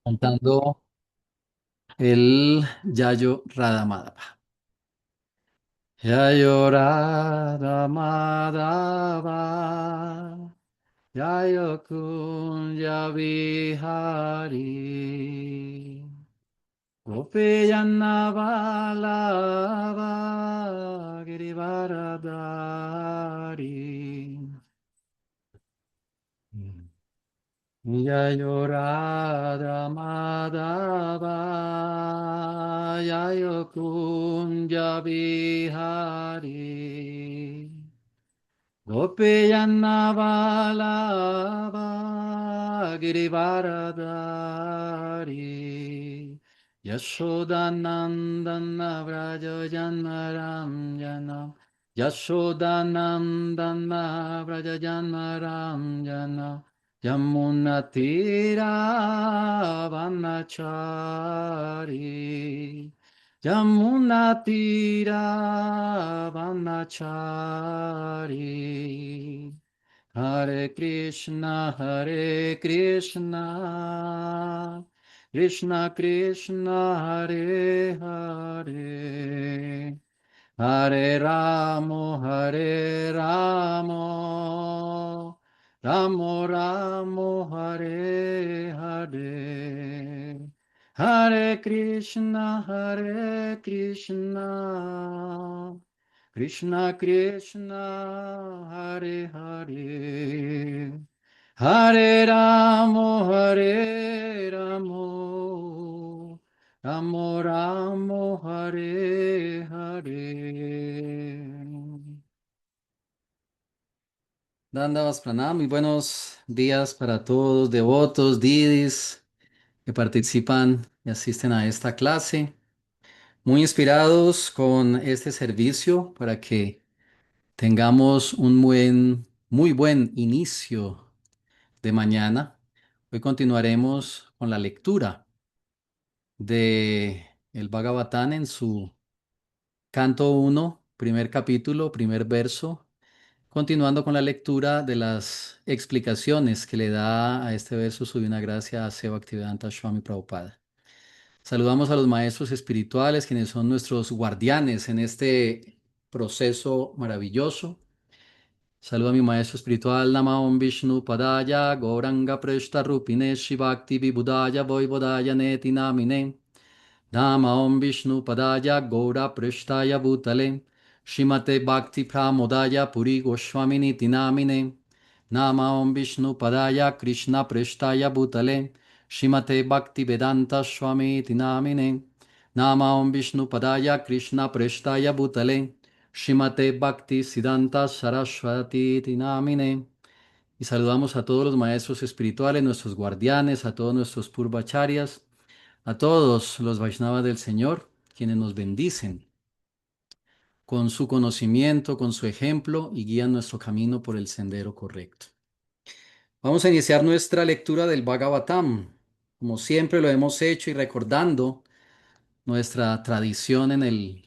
Cantando el Yayo Radhamadava. Yayo Radhamadava, Yayo Kunja Vihari, Gopiyanna Vallabha Girivaradari. Yayo Radha Madhava Yayo Kunja Bihari Gopiyanna Vallabha Girivaradari Yashodanandana Vraja Janaram Yashodanandana Vraja Janaram Yamunatira Vanachari Yamunatira Vanachari Hare Krishna Hare Krishna Krishna Krishna Hare Hare Hare Ramo, Hare Ramo, Ramo Ramo, Hare Hare. Hare Krishna, Hare Krishna, Krishna Krishna, Hare Hare. Hare Ramo, Hare Ramo. Ramo Ramo Hare Hare. Dandas Pranam, muy buenos días para todos, devotos, didis que participan y asisten a esta clase. Muy inspirados con este servicio para que tengamos un muy buen inicio de mañana. Hoy continuaremos con la lectura de el Bhagavatam en su Canto uno, primer capítulo, primer verso, continuando con la lectura de las explicaciones que le da a este verso su divina gracia a Seva Bhaktivedanta Swami Prabhupada. Saludamos a los maestros espirituales, quienes son nuestros guardianes en este proceso maravilloso. Saludo a mi maestro espiritual, Namaon Vishnu Padaya, Gauranga Preshta Rupine Shivakti Vibhudaya Voivodaya Neti Namine. Nama Om Vishnu Padaya Gaura Prishtaya Bhutale Shrimate Bhakti Pramodaya Puri Goswamini Tinamine Nama Om Vishnu Padaya Krishna Prishtaya Bhutale Shrimate Bhakti Vedanta Swami Tinamine Nama Om Vishnu Padaya Krishna Prishtaya Bhutale Shrimate Bhakti Siddhanta Saraswati Tinamine. Y saludamos a todos los maestros espirituales, nuestros guardianes, a todos nuestros purvacharyas, a todos los Vaishnavas del Señor, quienes nos bendicen con su conocimiento, con su ejemplo y guían nuestro camino por el sendero correcto. Vamos a iniciar nuestra lectura del Bhagavatam, como siempre lo hemos hecho y recordando nuestra tradición en el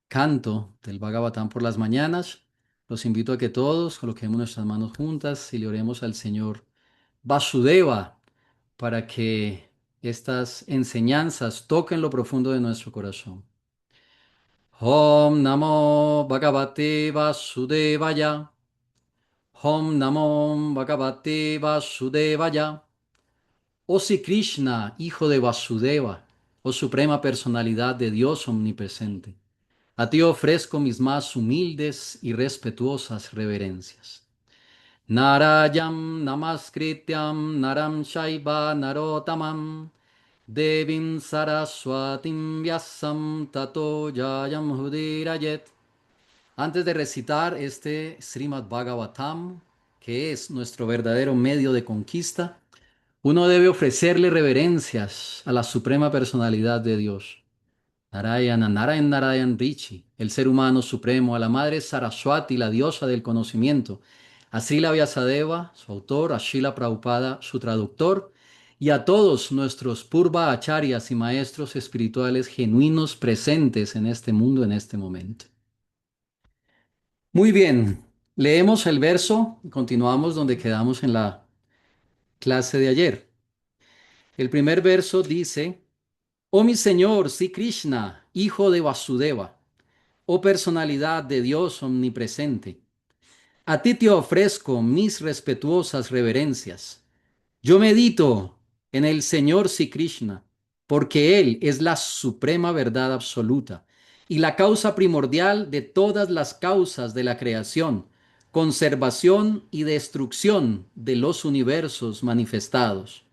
canto del Bhagavatam por las mañanas. Los invito a que todos coloquemos nuestras manos juntas y le oremos al Señor Vasudeva para que estas enseñanzas toquen lo profundo de nuestro corazón. Om Namo Bhagavate Vasudevaya. Om Namo Bhagavate Vasudevaya. Oh si Krishna, hijo de Vasudeva, oh suprema personalidad de Dios omnipresente, a ti ofrezco mis más humildes y respetuosas reverencias. Narayam Namaskrityam Naram Shaiva Narotamam Devim Saraswatim Vyasam Tato Jayam Hudirayet. Antes de recitar este Srimad Bhagavatam, que es nuestro verdadero medio de conquista, uno debe ofrecerle reverencias a la Suprema Personalidad de Dios. Narayana, Narayan Narayan Rishi, el ser humano supremo, a la madre Saraswati, la diosa del conocimiento, a Srila Vyasadeva, su autor, a Srila Prabhupada, su traductor, y a todos nuestros Purva Acharyas y maestros espirituales genuinos presentes en este mundo en este momento. Muy bien, leemos el verso y continuamos donde quedamos en la clase de ayer. El primer verso dice, oh mi Señor, Sri Krishna, hijo de Vasudeva, oh personalidad de Dios omnipresente, a ti te ofrezco mis respetuosas reverencias. Yo medito en el Señor Sri Krishna, porque Él es la suprema verdad absoluta y la causa primordial de todas las causas de la creación, conservación y destrucción de los universos manifestados.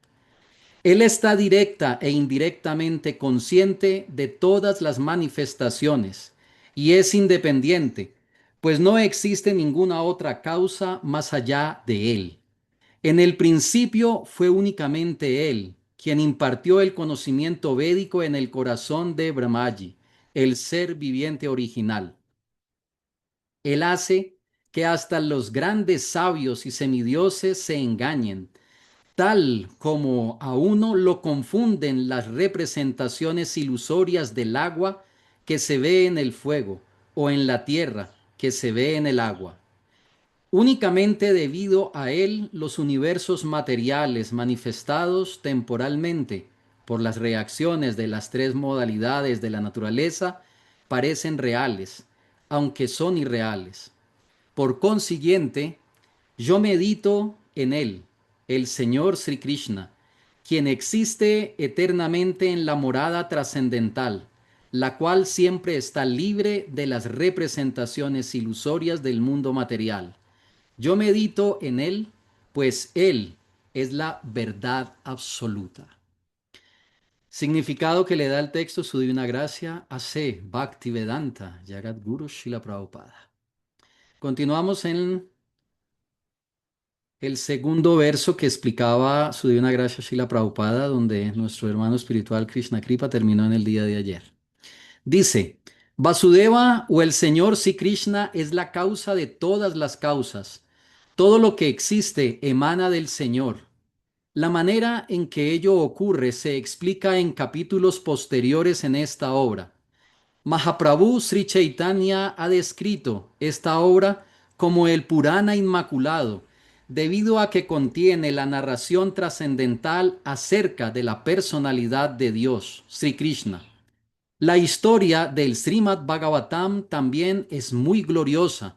Él está directa e indirectamente consciente de todas las manifestaciones y es independiente, pues no existe ninguna otra causa más allá de Él. En el principio fue únicamente Él quien impartió el conocimiento védico en el corazón de Brahmaji, el ser viviente original. Él hace que hasta los grandes sabios y semidioses se engañen, tal como a uno lo confunden las representaciones ilusorias del agua que se ve en el fuego o en la tierra que se ve en el agua. Únicamente debido a él los universos materiales manifestados temporalmente por las reacciones de las tres modalidades de la naturaleza parecen reales, aunque son irreales. Por consiguiente, yo medito en él, el Señor Sri Krishna, quien existe eternamente en la morada trascendental, la cual siempre está libre de las representaciones ilusorias del mundo material. Yo medito en él, pues él es la verdad absoluta. Significado que le da el texto su divina gracia A.C. Bhaktivedanta Jagadguru Srila Prabhupada. Continuamos en el segundo verso que explicaba su divina gracia Srila Prabhupada, donde nuestro hermano espiritual Krishna Kripa terminó en el día de ayer. Dice, Vasudeva o el Señor Sri Krishna es la causa de todas las causas. Todo lo que existe emana del Señor. La manera en que ello ocurre se explica en capítulos posteriores en esta obra. Mahaprabhu Sri Chaitanya ha descrito esta obra como el Purana Inmaculado, debido a que contiene la narración trascendental acerca de la personalidad de Dios, Sri Krishna. La historia del Srimad Bhagavatam también es muy gloriosa.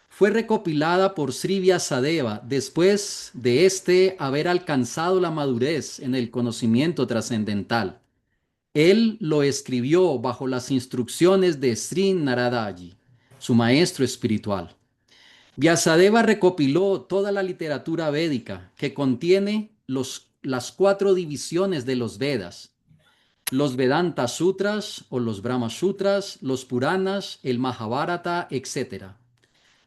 Fue recopilada por Sri Vyasadeva después de éste haber alcanzado la madurez en el conocimiento trascendental. Él lo escribió bajo las instrucciones de Sri Naradaji, su maestro espiritual. Vyasadeva recopiló toda la literatura védica que contiene las cuatro divisiones de los Vedas, los Vedanta Sutras o los Brahma Sutras, los Puranas, el Mahabharata, etc.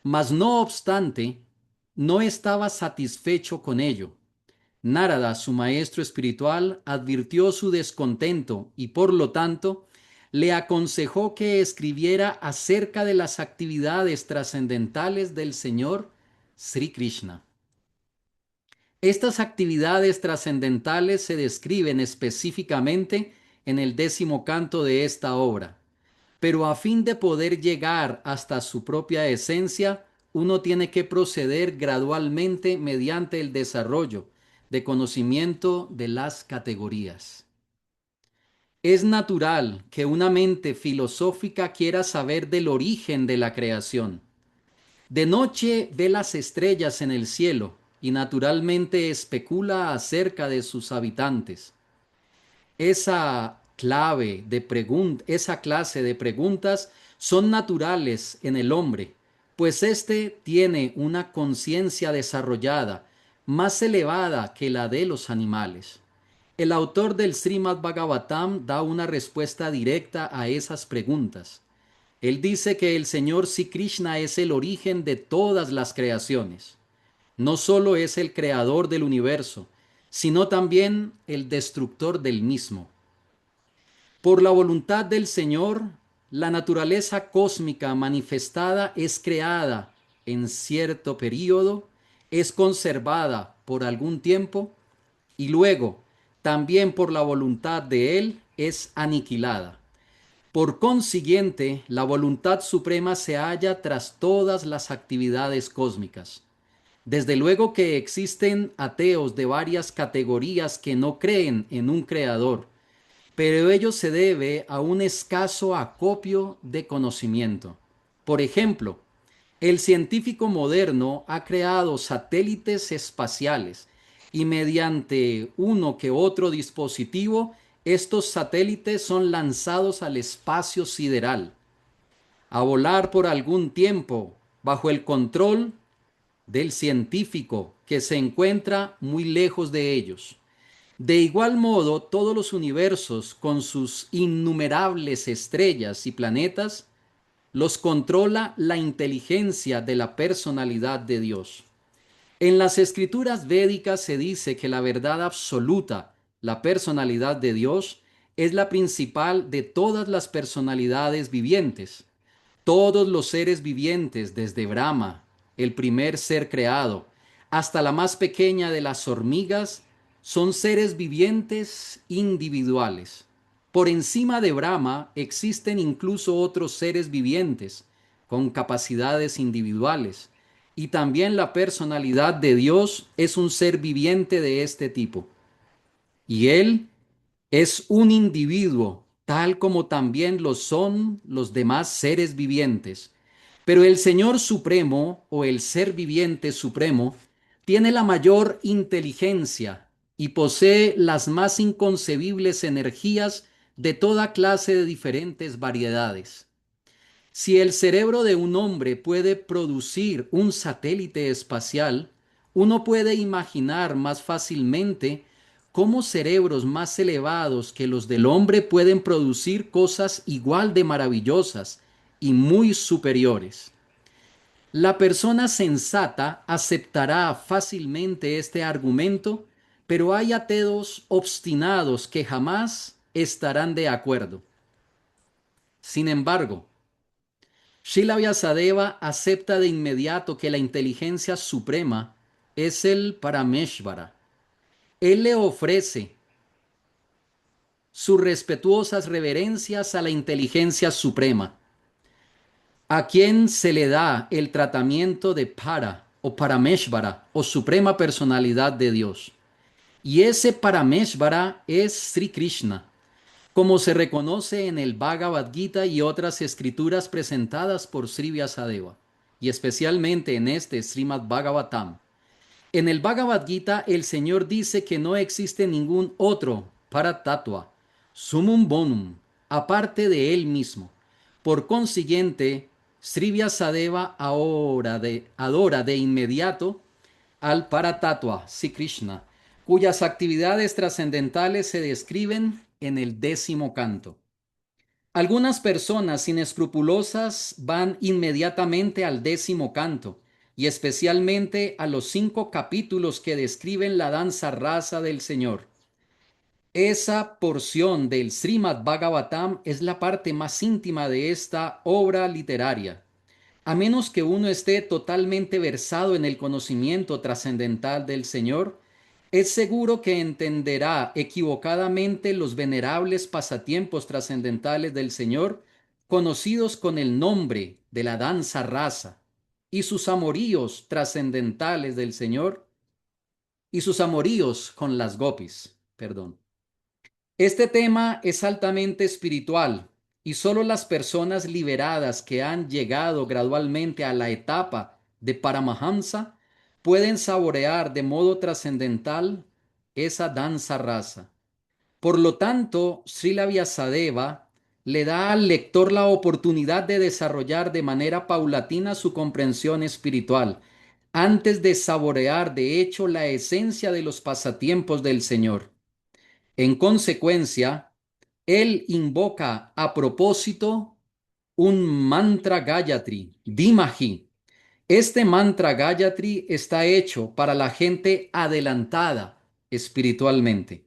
Mas no obstante, no estaba satisfecho con ello. Narada, su maestro espiritual, advirtió su descontento y por lo tanto le aconsejó que escribiera acerca de las actividades trascendentales del Señor Sri Krishna. Estas actividades trascendentales se describen específicamente en el 10º canto de esta obra, pero a fin de poder llegar hasta su propia esencia, uno tiene que proceder gradualmente mediante el desarrollo de conocimiento de las categorías. Es natural que una mente filosófica quiera saber del origen de la creación. De noche ve las estrellas en el cielo y naturalmente especula acerca de sus habitantes. Esa clase de preguntas son naturales en el hombre, pues éste tiene una conciencia desarrollada, más elevada que la de los animales. El autor del Srimad Bhagavatam da una respuesta directa a esas preguntas. Él dice que el Señor Sri Krishna es el origen de todas las creaciones. No solo es el creador del universo, sino también el destructor del mismo. Por la voluntad del Señor, la naturaleza cósmica manifestada es creada en cierto período, es conservada por algún tiempo y luego, también por la voluntad de Él, es aniquilada. Por consiguiente, la voluntad suprema se halla tras todas las actividades cósmicas. Desde luego que existen ateos de varias categorías que no creen en un creador, pero ello se debe a un escaso acopio de conocimiento. Por ejemplo, el científico moderno ha creado satélites espaciales y mediante uno que otro dispositivo, estos satélites son lanzados al espacio sideral, a volar por algún tiempo bajo el control del científico que se encuentra muy lejos de ellos. De igual modo, todos los universos con sus innumerables estrellas y planetas los controla la inteligencia de la personalidad de Dios. En las escrituras védicas se dice que la verdad absoluta, la personalidad de Dios, es la principal de todas las personalidades vivientes. Todos los seres vivientes, desde Brahma, el primer ser creado, hasta la más pequeña de las hormigas, son seres vivientes individuales. Por encima de Brahma existen incluso otros seres vivientes con capacidades individuales. Y también la personalidad de Dios es un ser viviente de este tipo. Y Él es un individuo, tal como también lo son los demás seres vivientes. Pero el Señor Supremo o el Ser Viviente Supremo tiene la mayor inteligencia y posee las más inconcebibles energías de toda clase de diferentes variedades. Si el cerebro de un hombre puede producir un satélite espacial, uno puede imaginar más fácilmente cómo cerebros más elevados que los del hombre pueden producir cosas igual de maravillosas y muy superiores. La persona sensata aceptará fácilmente este argumento, pero hay ateos obstinados que jamás estarán de acuerdo. Sin embargo, Srila Vyasadeva acepta de inmediato que la inteligencia suprema es el Parameshvara. Él le ofrece sus respetuosas reverencias a la inteligencia suprema, a quien se le da el tratamiento de Para o Parameshvara o Suprema Personalidad de Dios. Y ese Parameshvara es Sri Krishna, como se reconoce en el Bhagavad Gita y otras escrituras presentadas por Sri Vyasadeva, y especialmente en este Srimad Bhagavatam. En el Bhagavad Gita el Señor dice que no existe ningún otro para tatua, sumum bonum, aparte de Él mismo. Por consiguiente, Sri Vyasadeva adora de inmediato al Paratattva, Sri Krishna, cuyas actividades trascendentales se describen en el 10º canto. Algunas personas inescrupulosas van inmediatamente al 10º canto y especialmente a los 5 capítulos que describen la danza rasa del Señor. Esa porción del Srimad Bhagavatam es la parte más íntima de esta obra literaria. A menos que uno esté totalmente versado en el conocimiento trascendental del Señor, es seguro que entenderá equivocadamente los venerables pasatiempos trascendentales del Señor, conocidos con el nombre de la danza rasa, y sus amoríos trascendentales del Señor, y sus amoríos con las gopis, perdón. Este tema es altamente espiritual y solo las personas liberadas que han llegado gradualmente a la etapa de Paramahamsa pueden saborear de modo trascendental esa danza rasa. Por lo tanto, Srila Vyasadeva le da al lector la oportunidad de desarrollar de manera paulatina su comprensión espiritual, antes de saborear de hecho la esencia de los pasatiempos del Señor. En consecuencia, él invoca a propósito un mantra Gayatri, Dimahi. Este mantra Gayatri está hecho para la gente adelantada espiritualmente.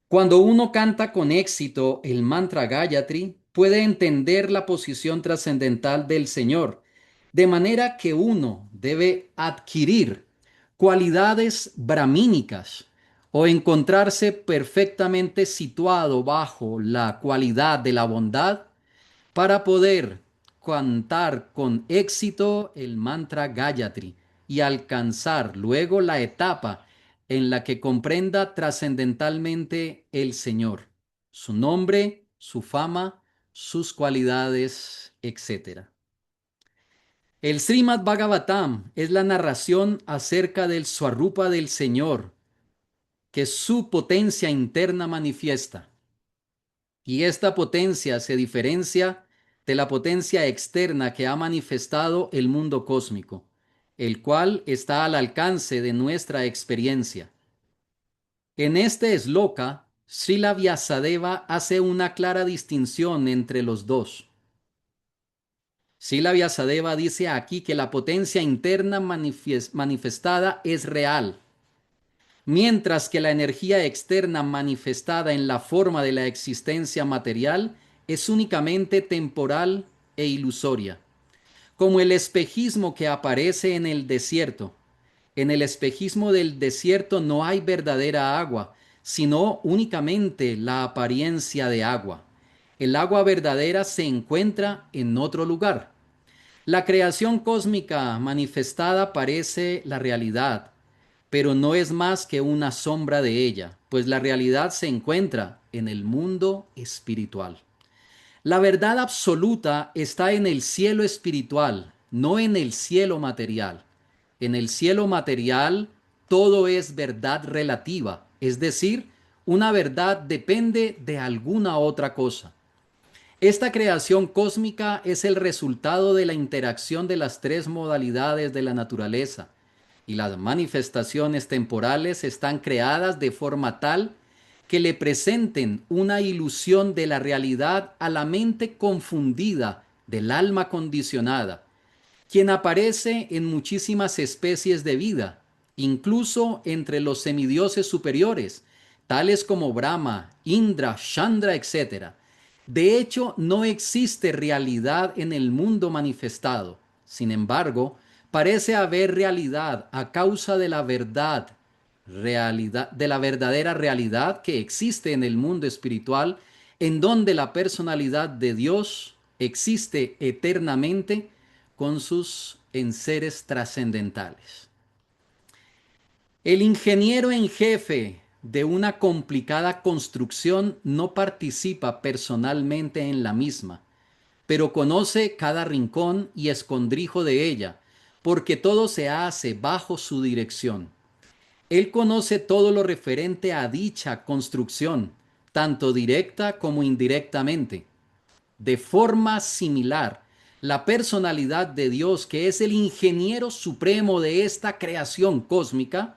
Cuando uno canta con éxito el mantra Gayatri, puede entender la posición trascendental del Señor, de manera que uno debe adquirir cualidades brahmínicas o encontrarse perfectamente situado bajo la cualidad de la bondad para poder cantar con éxito el mantra Gayatri y alcanzar luego la etapa en la que comprenda trascendentalmente el Señor, su nombre, su fama, sus cualidades, etc. El Srimad Bhagavatam es la narración acerca del Swarupa del Señor, que su potencia interna manifiesta. Y esta potencia se diferencia de la potencia externa que ha manifestado el mundo cósmico, el cual está al alcance de nuestra experiencia. En este sloka, Srila Vyasadeva hace una clara distinción entre los dos. Srila Vyasadeva dice aquí que la potencia interna manifestada es real, mientras que la energía externa manifestada en la forma de la existencia material es únicamente temporal e ilusoria, como el espejismo que aparece en el desierto. En el espejismo del desierto no hay verdadera agua, sino únicamente la apariencia de agua. El agua verdadera se encuentra en otro lugar. La creación cósmica manifestada parece la realidad, pero no es más que una sombra de ella, pues la realidad se encuentra en el mundo espiritual. La verdad absoluta está en el cielo espiritual, no en el cielo material. En el cielo material todo es verdad relativa, es decir, una verdad depende de alguna otra cosa. Esta creación cósmica es el resultado de la interacción de las tres modalidades de la naturaleza, y las manifestaciones temporales están creadas de forma tal que le presenten una ilusión de la realidad a la mente confundida del alma condicionada, quien aparece en muchísimas especies de vida, incluso entre los semidioses superiores, tales como Brahma, Indra, Chandra, etc. De hecho, no existe realidad en el mundo manifestado. Sin embargo, parece haber realidad a causa de la de la verdadera realidad que existe en el mundo espiritual, en donde la personalidad de Dios existe eternamente con sus enseres trascendentales. El ingeniero en jefe de una complicada construcción no participa personalmente en la misma, pero conoce cada rincón y escondrijo de ella, porque todo se hace bajo su dirección. Él conoce todo lo referente a dicha construcción, tanto directa como indirectamente. De forma similar, la personalidad de Dios, que es el ingeniero supremo de esta creación cósmica,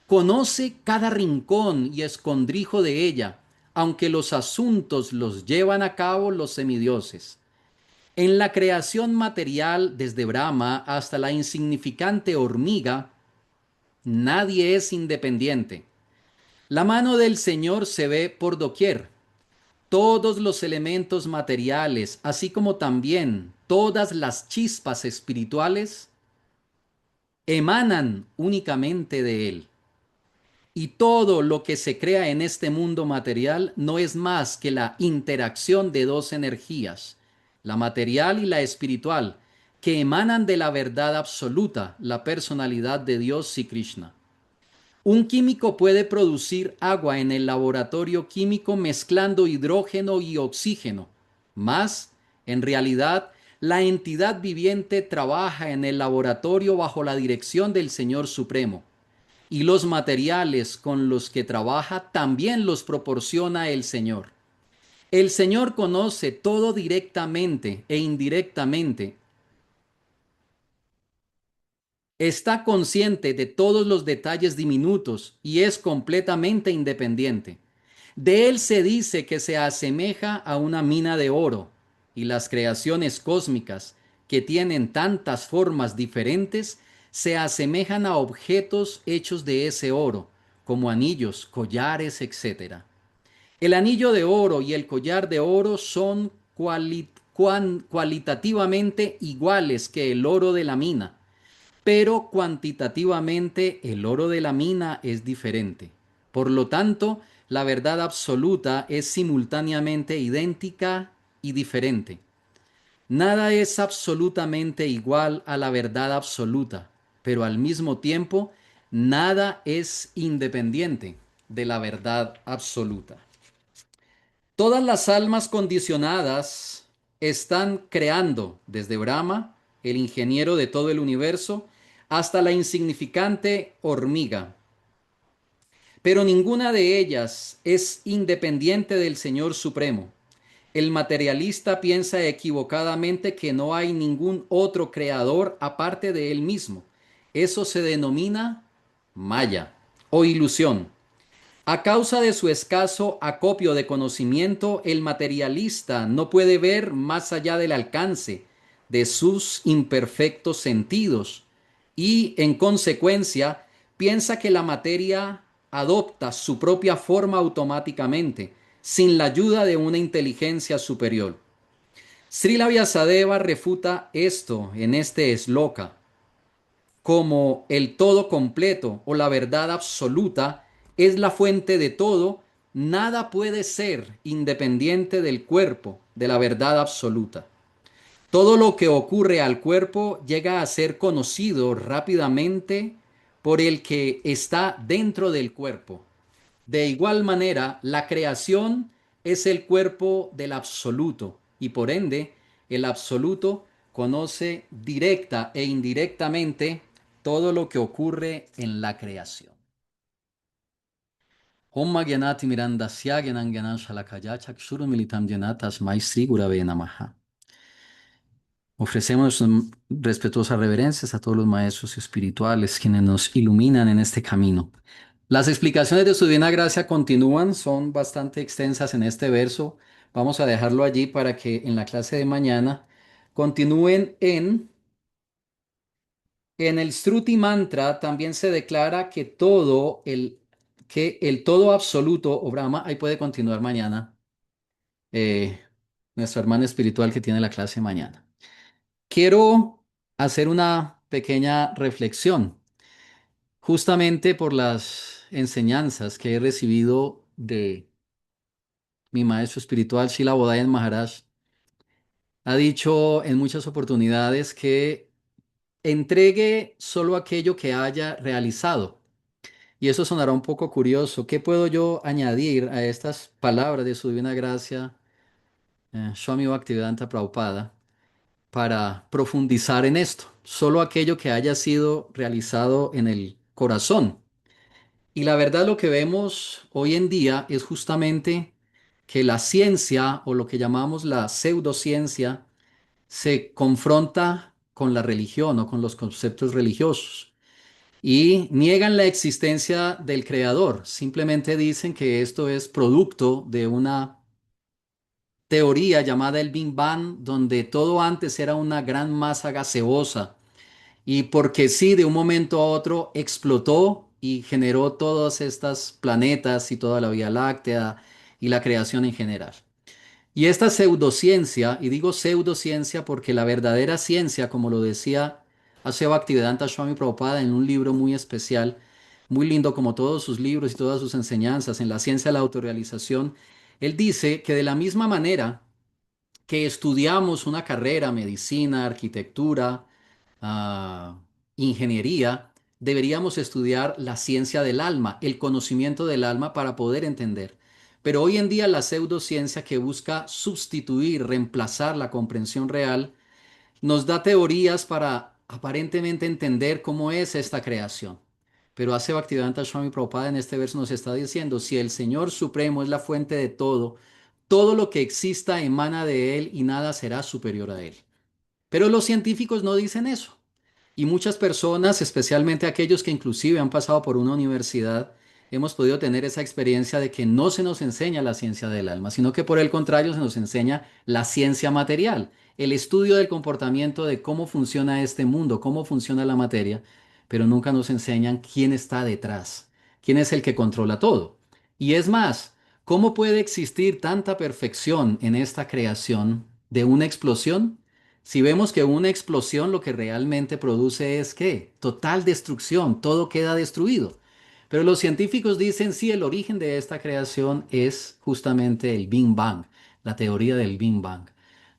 conoce cada rincón y escondrijo de ella, aunque los asuntos los llevan a cabo los semidioses. En la creación material, desde Brahma hasta la insignificante hormiga, nadie es independiente. La mano del Señor se ve por doquier. Todos los elementos materiales, así como también todas las chispas espirituales, emanan únicamente de Él. Y todo lo que se crea en este mundo material no es más que la interacción de dos energías, la material y la espiritual, que emanan de la verdad absoluta, la personalidad de Dios y Krishna. Un químico puede producir agua en el laboratorio químico mezclando hidrógeno y oxígeno, mas, en realidad, la entidad viviente trabaja en el laboratorio bajo la dirección del Señor Supremo, y los materiales con los que trabaja también los proporciona el Señor. El Señor conoce todo directamente e indirectamente. Está consciente de todos los detalles diminutos y es completamente independiente. De él se dice que se asemeja a una mina de oro, y las creaciones cósmicas, que tienen tantas formas diferentes, se asemejan a objetos hechos de ese oro, como anillos, collares, etc. El anillo de oro y el collar de oro son cualitativamente iguales que el oro de la mina, pero cuantitativamente el oro de la mina es diferente. Por lo tanto, la verdad absoluta es simultáneamente idéntica y diferente. Nada es absolutamente igual a la verdad absoluta, pero al mismo tiempo nada es independiente de la verdad absoluta. Todas las almas condicionadas están creando, desde Brahma, el ingeniero de todo el universo, hasta la insignificante hormiga, pero ninguna de ellas es independiente del Señor Supremo. El materialista piensa equivocadamente que no hay ningún otro creador aparte de él mismo. Eso se denomina maya o ilusión. A causa de su escaso acopio de conocimiento, el materialista no puede ver más allá del alcance de sus imperfectos sentidos y, en consecuencia, piensa que la materia adopta su propia forma automáticamente, sin la ayuda de una inteligencia superior. Srila Vyasadeva refuta esto en este esloka como el todo completo o la verdad absoluta es la fuente de todo, nada puede ser independiente del cuerpo, de la verdad absoluta. Todo lo que ocurre al cuerpo llega a ser conocido rápidamente por el que está dentro del cuerpo. De igual manera, la creación es el cuerpo del absoluto y por ende el absoluto conoce directa e indirectamente todo lo que ocurre en la creación. Om Gyanati Mirandasya Gyanan Gyanan Shalakaya Chakshuru Militam Gyanatas Maestri Gurave Namaha. Ofrecemos respetuosas reverencias a todos los maestros espirituales quienes nos iluminan en este camino. Las explicaciones de su divina gracia continúan, son bastante extensas en este verso. Vamos a dejarlo allí para que en la clase de mañana continúen en el Shruti Mantra también se declara que el todo absoluto, o Brahma, ahí puede continuar mañana, eh, nuestro hermano espiritual que tiene la clase mañana. Quiero hacer una pequeña reflexión, justamente por las enseñanzas que he recibido de mi maestro espiritual, Srila Bodhayan Maharaj. Ha dicho en muchas oportunidades que entregue solo aquello que haya realizado. Y eso sonará un poco curioso. ¿Qué puedo yo añadir a estas palabras de su divina gracia, Swami Bhaktivedanta Prabhupada, para profundizar en esto? Solo aquello que haya sido realizado en el corazón. Y la verdad lo que vemos hoy en día es justamente que la ciencia o lo que llamamos la pseudociencia se confronta con la religión o con los conceptos religiosos y niegan la existencia del creador. Simplemente dicen que esto es producto de una teoría llamada el Big Bang, donde todo antes era una gran masa gaseosa y porque sí, de un momento a otro explotó y generó todos estos planetas y toda la Vía Láctea y la creación en general. Y esta pseudociencia, y digo pseudociencia porque la verdadera ciencia, como lo decía hace Bhaktivedanta Swami Prabhupada en un libro muy especial, muy lindo como todos sus libros y todas sus enseñanzas en la ciencia de la autorrealización, él dice que de la misma manera que estudiamos una carrera, medicina, arquitectura, ah, ingeniería, deberíamos estudiar la ciencia del alma, el conocimiento del alma para poder entender. Pero hoy en día la pseudociencia que busca sustituir, reemplazar la comprensión real, nos da teorías para aparentemente entender cómo es esta creación. Pero hace Bhaktivedanta Swami Prabhupada en este verso nos está diciendo, si el Señor Supremo es la fuente de todo, todo lo que exista emana de Él y nada será superior a Él. Pero los científicos no dicen eso. Y muchas personas, especialmente aquellos que inclusive han pasado por una universidad, hemos podido tener esa experiencia de que no se nos enseña la ciencia del alma, sino que por el contrario se nos enseña la ciencia material, el estudio del comportamiento de cómo funciona este mundo, cómo funciona la materia, pero nunca nos enseñan quién está detrás, quién es el que controla todo. Y es más, ¿cómo puede existir tanta perfección en esta creación de una explosión? Si vemos que una explosión lo que realmente produce es ¿qué? Total destrucción, todo queda destruido. Pero los científicos dicen sí, el origen de esta creación es justamente el Big Bang, la teoría del Big Bang,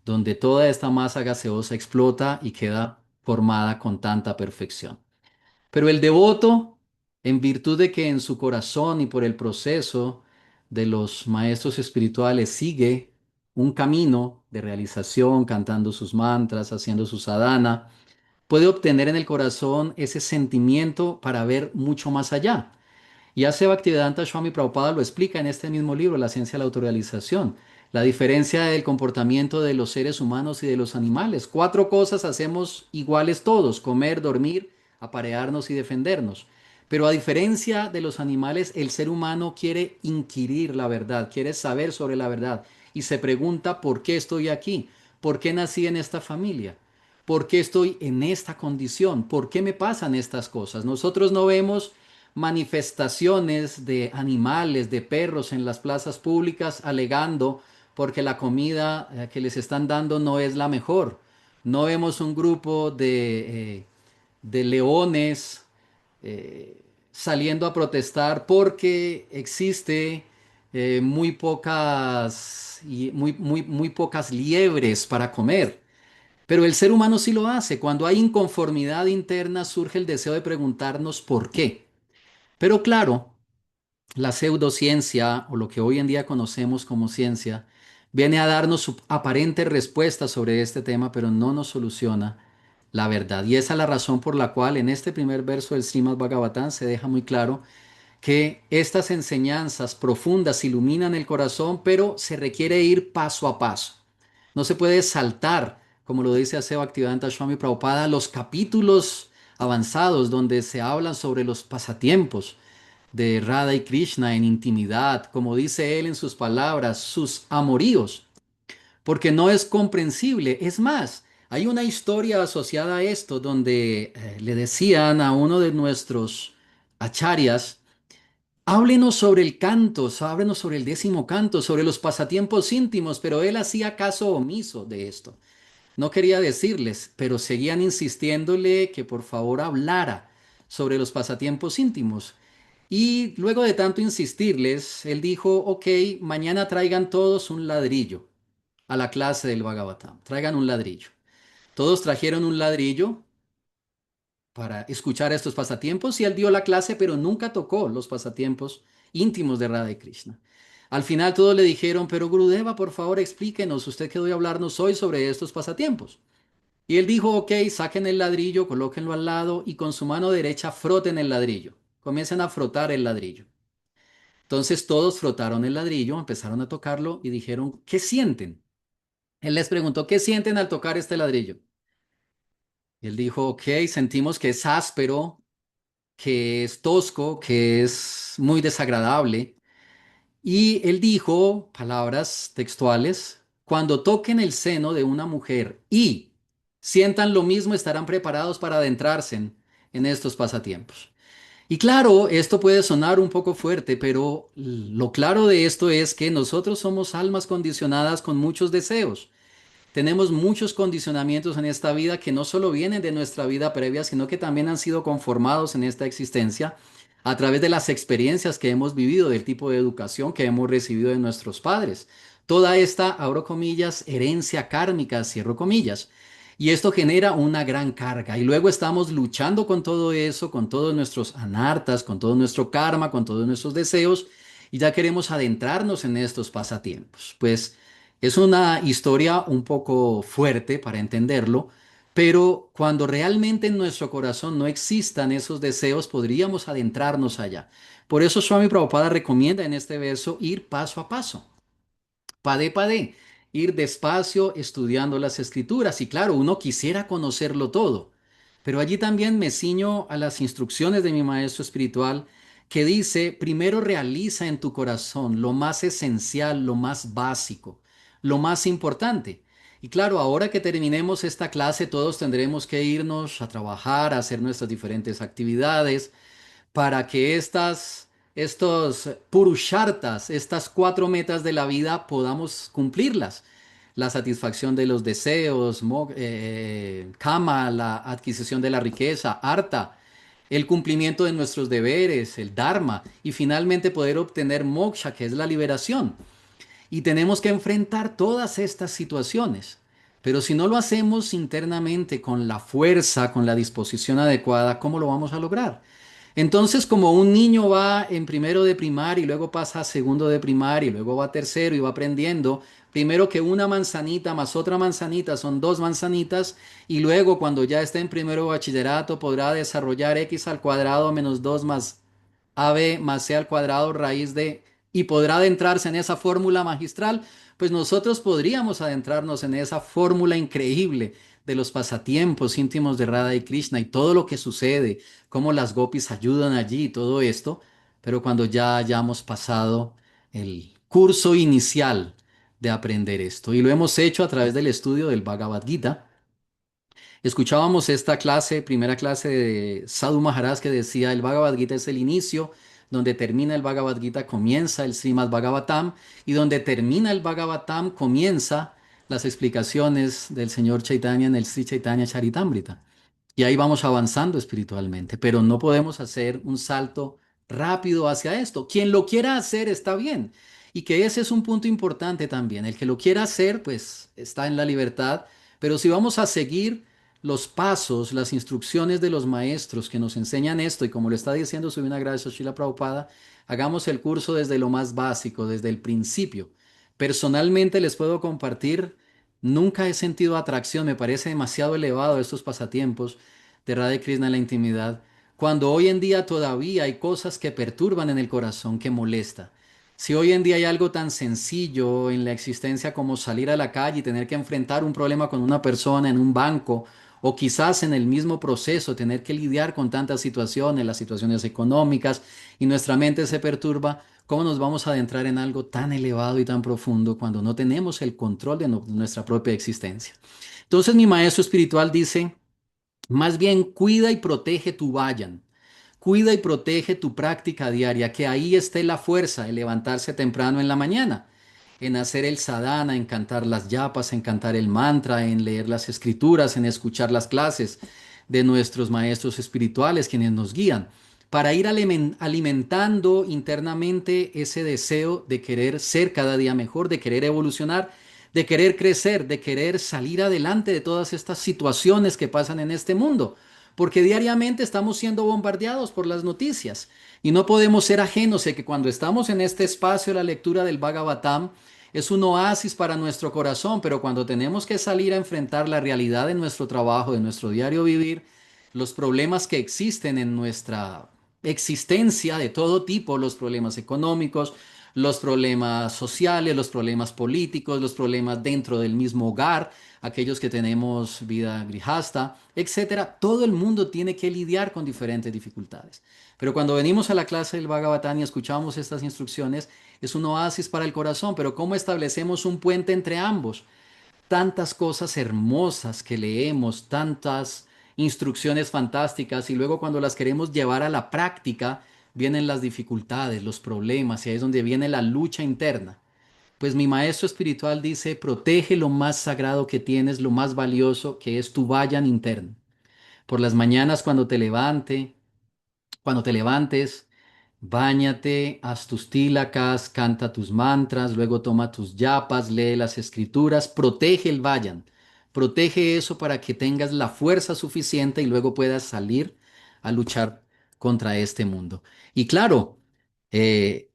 donde toda esta masa gaseosa explota y queda formada con tanta perfección. Pero el devoto, en virtud de que en su corazón y por el proceso de los maestros espirituales sigue un camino de realización, cantando sus mantras, haciendo su sadhana, puede obtener en el corazón ese sentimiento para ver mucho más allá. Y hace Bhaktivedanta Swami Prabhupada lo explica en este mismo libro, La ciencia de la autorrealización, la diferencia del comportamiento de los seres humanos y de los animales. Cuatro cosas hacemos iguales todos: comer, dormir, aparearnos y defendernos. Pero a diferencia de los animales, el ser humano quiere inquirir la verdad, quiere saber sobre la verdad y se pregunta: ¿por qué estoy aquí? ¿Por qué nací en esta familia? ¿Por qué estoy en esta condición? ¿Por qué me pasan estas cosas? Nosotros no vemos manifestaciones de animales, de perros en las plazas públicas alegando porque la comida que les están dando no es la mejor. No vemos un grupo de leones saliendo a protestar porque existe muy pocas liebres para comer. Pero el ser humano sí lo hace. Cuando hay inconformidad interna surge el deseo de preguntarnos por qué. Pero claro, la pseudociencia, o lo que hoy en día conocemos como ciencia, viene a darnos su aparente respuesta sobre este tema, pero no nos soluciona la verdad. Y esa es la razón por la cual en este primer verso del Srimad Bhagavatam se deja muy claro que estas enseñanzas profundas iluminan el corazón, pero se requiere ir paso a paso. No se puede saltar, como lo dice Aseo Bhaktivedanta Swami Prabhupada, los capítulos avanzados donde se hablan sobre los pasatiempos de Radha y Krishna en intimidad, como dice él en sus palabras, sus amoríos, porque no es comprensible. Es más, hay una historia asociada a esto donde le decían a uno de nuestros acharyas: háblenos sobre el canto, háblenos sobre el décimo canto, sobre los pasatiempos íntimos, pero él hacía caso omiso de esto. No quería decirles, pero seguían insistiéndole que por favor hablara sobre los pasatiempos íntimos. Y luego de tanto insistirles, él dijo: ok, mañana traigan todos un ladrillo a la clase del Bhagavatam. Traigan un ladrillo. Todos trajeron un ladrillo para escuchar estos pasatiempos y él dio la clase, pero nunca tocó los pasatiempos íntimos de Radha y Krishna. Al final todos le dijeron: pero Gurudeva, por favor explíquenos, usted quedó a hablarnos hoy sobre estos pasatiempos. Y él dijo: ok, saquen el ladrillo, colóquenlo al lado y con su mano derecha froten el ladrillo. Comiencen a frotar el ladrillo. Entonces todos frotaron el ladrillo, empezaron a tocarlo y dijeron: ¿qué sienten? Él les preguntó: ¿qué sienten al tocar este ladrillo? Y él dijo: ok, sentimos que es áspero, que es tosco, que es muy desagradable. Y él dijo, palabras textuales: cuando toquen el seno de una mujer y sientan lo mismo, estarán preparados para adentrarse en estos pasatiempos. Y claro, esto puede sonar un poco fuerte, pero lo claro de esto es que nosotros somos almas condicionadas con muchos deseos. Tenemos muchos condicionamientos en esta vida que no solo vienen de nuestra vida previa, sino que también han sido conformados en esta existencia a través de las experiencias que hemos vivido, del tipo de educación que hemos recibido de nuestros padres. Toda esta, abro comillas, herencia kármica, cierro comillas. Y esto genera una gran carga. Y luego estamos luchando con todo eso, con todos nuestros anartas, con todo nuestro karma, con todos nuestros deseos, y ya queremos adentrarnos en estos pasatiempos. Pues es una historia un poco fuerte para entenderlo, pero cuando realmente en nuestro corazón no existan esos deseos, podríamos adentrarnos allá. Por eso Swami Prabhupada recomienda en este verso ir paso a paso, padé, ir despacio estudiando las escrituras. Y claro, uno quisiera conocerlo todo, pero allí también me ciño a las instrucciones de mi maestro espiritual que dice: primero realiza en tu corazón lo más esencial, lo más básico, lo más importante. Y claro, ahora que terminemos esta clase, todos tendremos que irnos a trabajar, a hacer nuestras diferentes actividades para que estos purushartas, estas cuatro metas de la vida, podamos cumplirlas. La satisfacción de los deseos, kama, la adquisición de la riqueza, arta, el cumplimiento de nuestros deberes, el dharma, y finalmente poder obtener moksha, que es la liberación. Y tenemos que enfrentar todas estas situaciones. Pero si no lo hacemos internamente con la fuerza, con la disposición adecuada, ¿cómo lo vamos a lograr? Entonces, como un niño va en primero de primaria y luego pasa a segundo de primaria y luego va a tercero y va aprendiendo, primero que una manzanita más otra manzanita son dos manzanitas y luego cuando ya esté en primero de bachillerato podrá desarrollar x al cuadrado menos 2 más AB más C al cuadrado raíz de y podrá adentrarse en esa fórmula magistral, pues nosotros podríamos adentrarnos en esa fórmula increíble de los pasatiempos íntimos de Radha y Krishna y todo lo que sucede, cómo las gopis ayudan allí y todo esto, pero cuando ya hayamos pasado el curso inicial de aprender esto y lo hemos hecho a través del estudio del Bhagavad Gita. Escuchábamos esta clase, primera clase de Sadhu Maharaj que decía el Bhagavad Gita es el inicio, donde termina el Bhagavad Gita comienza el Srimad Bhagavatam y donde termina el Bhagavatam comienza las explicaciones del señor Chaitanya en el Sri Chaitanya Charitamrita. Y ahí vamos avanzando espiritualmente, pero no podemos hacer un salto rápido hacia esto. Quien lo quiera hacer está bien. Y que ese es un punto importante también. El que lo quiera hacer, pues está en la libertad. Pero si vamos a seguir los pasos, las instrucciones de los maestros que nos enseñan esto, y como lo está diciendo Subhina Gracia Srila Prabhupada, hagamos el curso desde lo más básico, desde el principio. Personalmente les puedo compartir, nunca he sentido atracción, me parece demasiado elevado estos pasatiempos de Radha y Krishna en la intimidad, cuando hoy en día todavía hay cosas que perturban en el corazón, que molesta. Si hoy en día hay algo tan sencillo en la existencia como salir a la calle y tener que enfrentar un problema con una persona en un banco, o quizás en el mismo proceso tener que lidiar con tantas situaciones, las situaciones económicas, y nuestra mente se perturba, ¿cómo nos vamos a adentrar en algo tan elevado y tan profundo cuando no tenemos el control de nuestra propia existencia? Entonces mi maestro espiritual dice, más bien cuida y protege tu vayan. Cuida y protege tu práctica diaria, que ahí esté la fuerza de levantarse temprano en la mañana, en hacer el sadhana, en cantar las yapas, en cantar el mantra, en leer las escrituras, en escuchar las clases de nuestros maestros espirituales, quienes nos guían, para ir alimentando internamente ese deseo de querer ser cada día mejor, de querer evolucionar, de querer crecer, de querer salir adelante de todas estas situaciones que pasan en este mundo, porque diariamente estamos siendo bombardeados por las noticias y no podemos ser ajenos de que cuando estamos en este espacio, la lectura del Bhagavatam es un oasis para nuestro corazón, pero cuando tenemos que salir a enfrentar la realidad de nuestro trabajo, de nuestro diario vivir, los problemas que existen en nuestra existencia de todo tipo, los problemas económicos, los problemas sociales, los problemas políticos, los problemas dentro del mismo hogar, aquellos que tenemos vida grijasta, etcétera. Todo el mundo tiene que lidiar con diferentes dificultades. Pero cuando venimos a la clase del Bhagavatam y escuchamos estas instrucciones, es un oasis para el corazón. Pero ¿cómo establecemos un puente entre ambos? Tantas cosas hermosas que leemos, tantas instrucciones fantásticas y luego cuando las queremos llevar a la práctica, vienen las dificultades, los problemas y ahí es donde viene la lucha interna. Pues mi maestro espiritual dice, protege lo más sagrado que tienes, lo más valioso que es tu vayan interno. Por las mañanas cuando te levantes, báñate, haz tus tílacas, canta tus mantras, luego toma tus yapas, lee las escrituras, protege el vayan, protege eso para que tengas la fuerza suficiente y luego puedas salir a luchar contra este mundo. Y claro,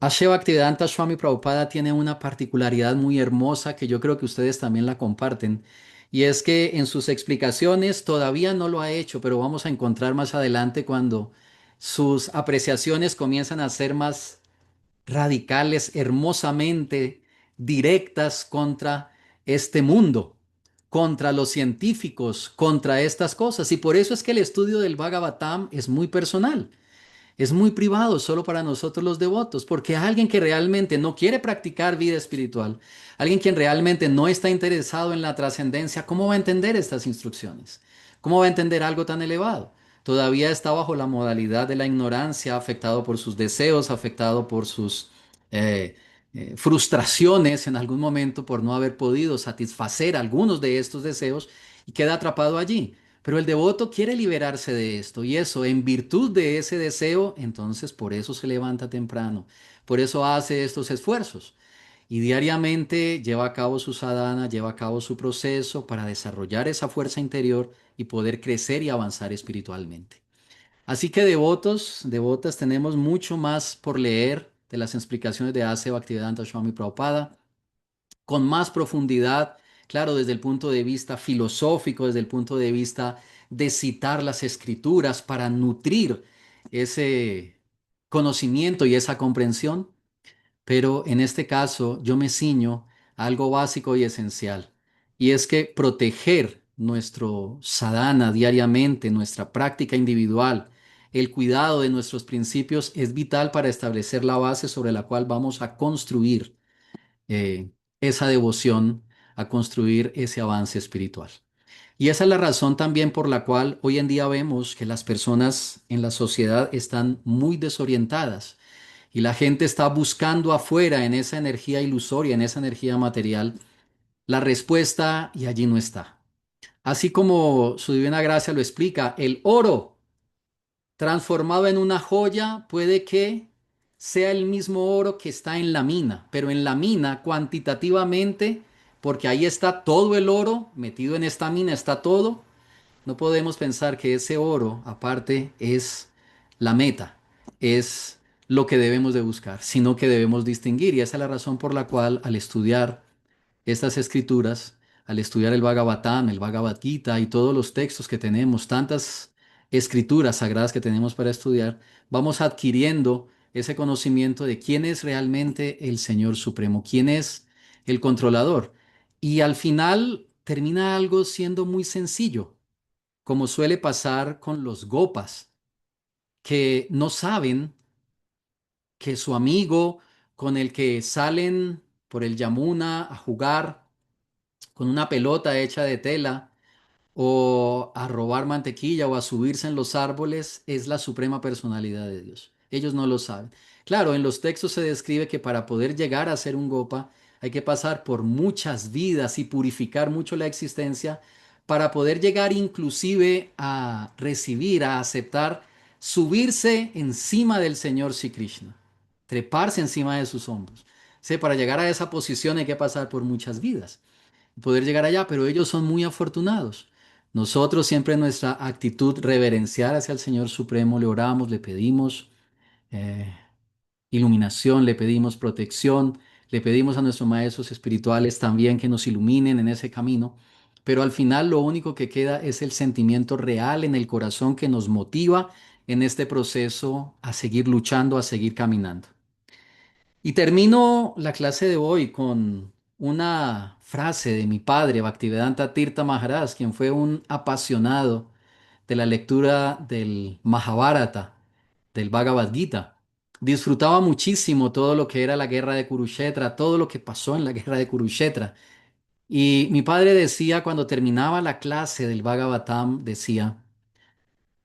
Ashe Bhaktivedanta Swami Prabhupada tiene una particularidad muy hermosa que yo creo que ustedes también la comparten. Y es que en sus explicaciones todavía no lo ha hecho, pero vamos a encontrar más adelante cuando sus apreciaciones comienzan a ser más radicales, hermosamente directas contra este mundo, contra los científicos, contra estas cosas. Y por eso es que el estudio del Bhagavatam es muy personal. Es muy privado solo para nosotros los devotos, porque alguien que realmente no quiere practicar vida espiritual, alguien quien realmente no está interesado en la trascendencia, ¿cómo va a entender estas instrucciones? ¿Cómo va a entender algo tan elevado? Todavía está bajo la modalidad de la ignorancia, afectado por sus deseos, afectado por sus eh, frustraciones en algún momento por no haber podido satisfacer algunos de estos deseos y queda atrapado allí. Pero el devoto quiere liberarse de esto y eso, en virtud de ese deseo, entonces por eso se levanta temprano, por eso hace estos esfuerzos. y diariamente lleva a cabo su sadhana, lleva a cabo su proceso para desarrollar esa fuerza interior y poder crecer y avanzar espiritualmente. Así que devotos, devotas, tenemos mucho más por leer de las explicaciones de Ase Bhaktivedanta Swami Prabhupada, con más profundidad, claro, desde el punto de vista filosófico, desde el punto de vista de citar las escrituras para nutrir ese conocimiento y esa comprensión. Pero en este caso yo me ciño a algo básico y esencial, y es que proteger nuestro sadhana diariamente, nuestra práctica individual, el cuidado de nuestros principios es vital para establecer la base sobre la cual vamos a construir eh, esa devoción, a construir ese avance espiritual. Y esa es la razón también por la cual hoy en día vemos que las personas en la sociedad están muy desorientadas y la gente está buscando afuera en esa energía ilusoria, en esa energía material, la respuesta y allí no está. Así como su divina gracia lo explica, el oro transformado en una joya puede que sea el mismo oro que está en la mina, pero en la mina cuantitativamente, porque ahí está todo el oro metido en esta mina, está todo, no podemos pensar que ese oro, aparte, es la meta, es lo que debemos de buscar, sino que debemos distinguir. Y esa es la razón por la cual al estudiar estas escrituras, al estudiar el Bhagavatam, el Bhagavad Gita y todos los textos que tenemos, tantas escrituras sagradas que tenemos para estudiar, vamos adquiriendo ese conocimiento de quién es realmente el Señor Supremo, quién es el controlador. Y al final termina algo siendo muy sencillo, como suele pasar con los gopas, que no saben que su amigo con el que salen por el Yamuna a jugar con una pelota hecha de tela o a robar mantequilla o a subirse en los árboles es la suprema personalidad de Dios. Ellos no lo saben. Claro, en los textos se describe que para poder llegar a ser un gopa hay que pasar por muchas vidas y purificar mucho la existencia para poder llegar inclusive a recibir, a aceptar, subirse encima del Señor Sri Krishna, treparse encima de sus hombros. Sí, para llegar a esa posición hay que pasar por muchas vidas poder llegar allá, pero ellos son muy afortunados. Nosotros siempre en nuestra actitud reverencial hacia el Señor Supremo le oramos, le pedimos eh, iluminación, le pedimos protección, le pedimos a nuestros maestros espirituales también que nos iluminen en ese camino, pero al final lo único que queda es el sentimiento real en el corazón que nos motiva en este proceso a seguir luchando, a seguir caminando. Y termino la clase de hoy con una frase de mi padre, Bhaktivedanta Tirtha Maharaj, quien fue un apasionado de la lectura del Mahabharata, del Bhagavad Gita. Disfrutaba muchísimo todo lo que era la guerra de Kurukshetra, todo lo que pasó en la guerra de Kurukshetra. Y mi padre decía cuando terminaba la clase del Bhagavatam, decía,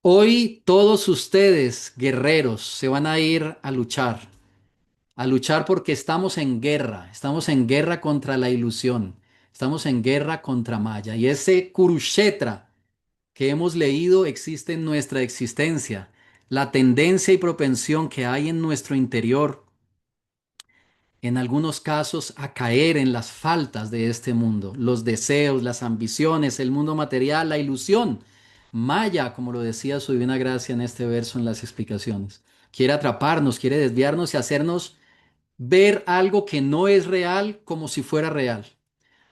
hoy todos ustedes, guerreros, se van a ir a luchar porque estamos en guerra contra la ilusión, estamos en guerra contra Maya. Y ese Kurukshetra que hemos leído existe en nuestra existencia. La tendencia y propensión que hay en nuestro interior, en algunos casos, a caer en las faltas de este mundo, los deseos, las ambiciones, el mundo material, la ilusión. Maya, como lo decía su divina gracia en este verso en las explicaciones, quiere atraparnos, quiere desviarnos y hacernos ver algo que no es real como si fuera real.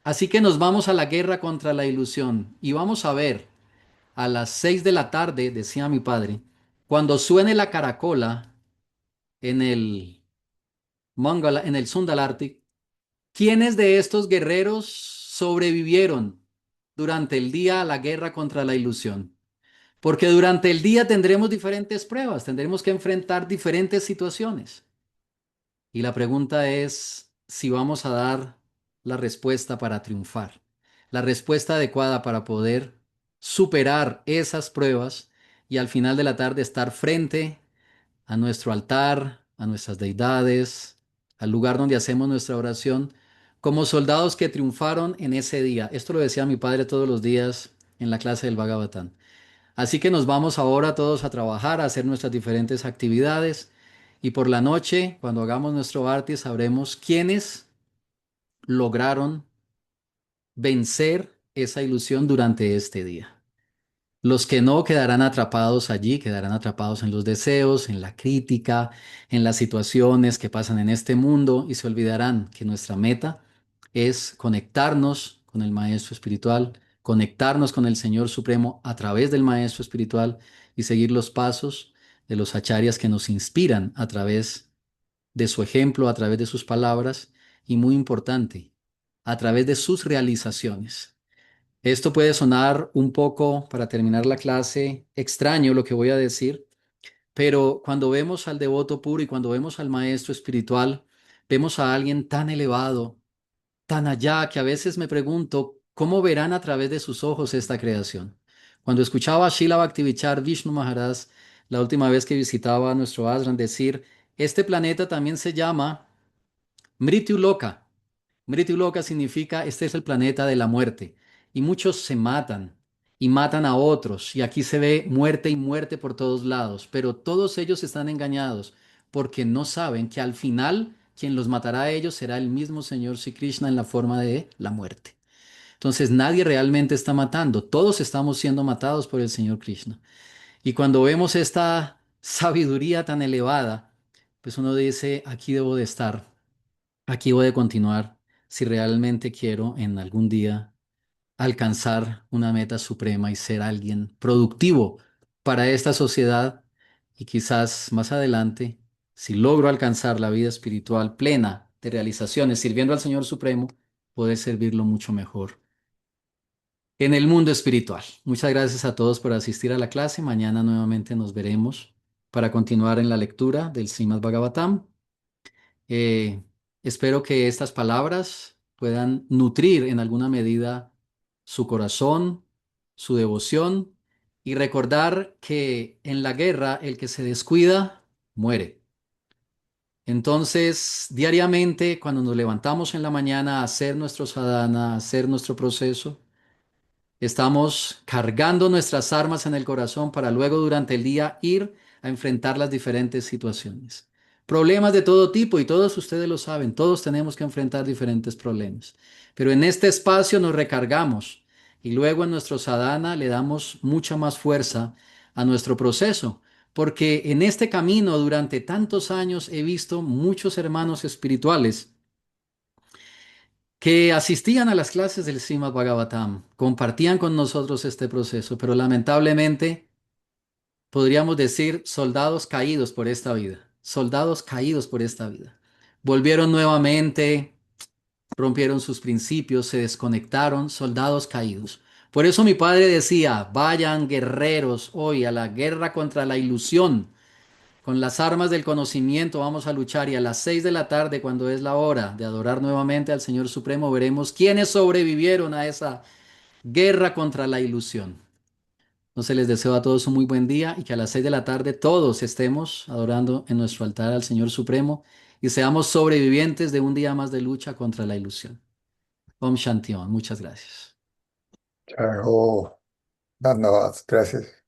Así que nos vamos a la guerra contra la ilusión y vamos a ver a las 6 de la tarde, decía mi padre, cuando suene la caracola en el Mangala, en el Sundalartik, ¿quiénes de estos guerreros sobrevivieron durante el día a la guerra contra la ilusión? Porque durante el día tendremos diferentes pruebas, tendremos que enfrentar diferentes situaciones. Y la pregunta es si vamos a dar la respuesta para triunfar, la respuesta adecuada para poder superar esas pruebas y al final de la tarde estar frente a nuestro altar, a nuestras deidades, al lugar donde hacemos nuestra oración, como soldados que triunfaron en ese día. Esto lo decía mi padre todos los días en la clase del Bhagavatam. Así que nos vamos ahora todos a trabajar, a hacer nuestras diferentes actividades y por la noche, cuando hagamos nuestro arti, sabremos quiénes. lograron vencer esa ilusión durante este día. Los que no quedarán atrapados allí, quedarán atrapados en los deseos, en la crítica, en las situaciones que pasan en este mundo y se olvidarán que nuestra meta es conectarnos con el Maestro Espiritual, conectarnos con el Señor Supremo a través del Maestro Espiritual y seguir los pasos de los acharyas que nos inspiran a través de su ejemplo, a través de sus palabras y, muy importante, a través de sus realizaciones. Esto puede sonar un poco, para terminar la clase, extraño lo que voy a decir, pero cuando vemos al devoto puro y cuando vemos al maestro espiritual, vemos a alguien tan elevado, tan allá, que a veces me pregunto, ¿cómo verán a través de sus ojos esta creación? Cuando escuchaba a Srila Bhaktivichar Vishnu Maharaj la última vez que visitaba nuestro ashram decir, este planeta también se llama Mrityu Loka. Mrityu Loka significa este es el planeta de la muerte. Y muchos se matan y matan a otros. Y aquí se ve muerte y muerte por todos lados. Pero todos ellos están engañados porque no saben que al final quien los matará a ellos será el mismo Señor Sri Krishna en la forma de la muerte. Entonces nadie realmente está matando. Todos estamos siendo matados por el Señor Krishna. Y cuando vemos esta sabiduría tan elevada, pues uno dice, aquí debo de estar. Aquí voy a continuar si realmente quiero en algún día alcanzar una meta suprema y ser alguien productivo para esta sociedad y quizás más adelante, si logro alcanzar la vida espiritual plena de realizaciones sirviendo al Señor Supremo, poder servirlo mucho mejor en el mundo espiritual. Muchas gracias a todos por asistir a la clase. Mañana nuevamente nos veremos para continuar en la lectura del Srimad Bhagavatam. Eh, Espero que estas palabras puedan nutrir en alguna medida su corazón, su devoción y recordar que en la guerra el que se descuida muere. Entonces, diariamente, cuando nos levantamos en la mañana a hacer nuestro sadhana, a hacer nuestro proceso, estamos cargando nuestras armas en el corazón para luego durante el día ir a enfrentar las diferentes situaciones. Problemas de todo tipo y todos ustedes lo saben, todos tenemos que enfrentar diferentes problemas. Pero en este espacio nos recargamos y luego en nuestro sadhana le damos mucha más fuerza a nuestro proceso, porque en este camino durante tantos años he visto muchos hermanos espirituales que asistían a las clases del Srimad Bhagavatam, compartían con nosotros este proceso, pero lamentablemente podríamos decir soldados caídos por esta vida, soldados caídos por esta vida. Volvieron nuevamente, rompieron sus principios, se desconectaron, soldados caídos. Por eso mi padre decía, vayan guerreros hoy a la guerra contra la ilusión. Con las armas del conocimiento vamos a luchar y a las 6 de la tarde, cuando es la hora de adorar nuevamente al Señor Supremo, veremos quiénes sobrevivieron a esa guerra contra la ilusión. Entonces les deseo a todos un muy buen día y que a las 6 de la tarde todos estemos adorando en nuestro altar al Señor Supremo y seamos sobrevivientes de un día más de lucha contra la ilusión. Om Shanti Om. Muchas gracias. Chao. Nada, gracias.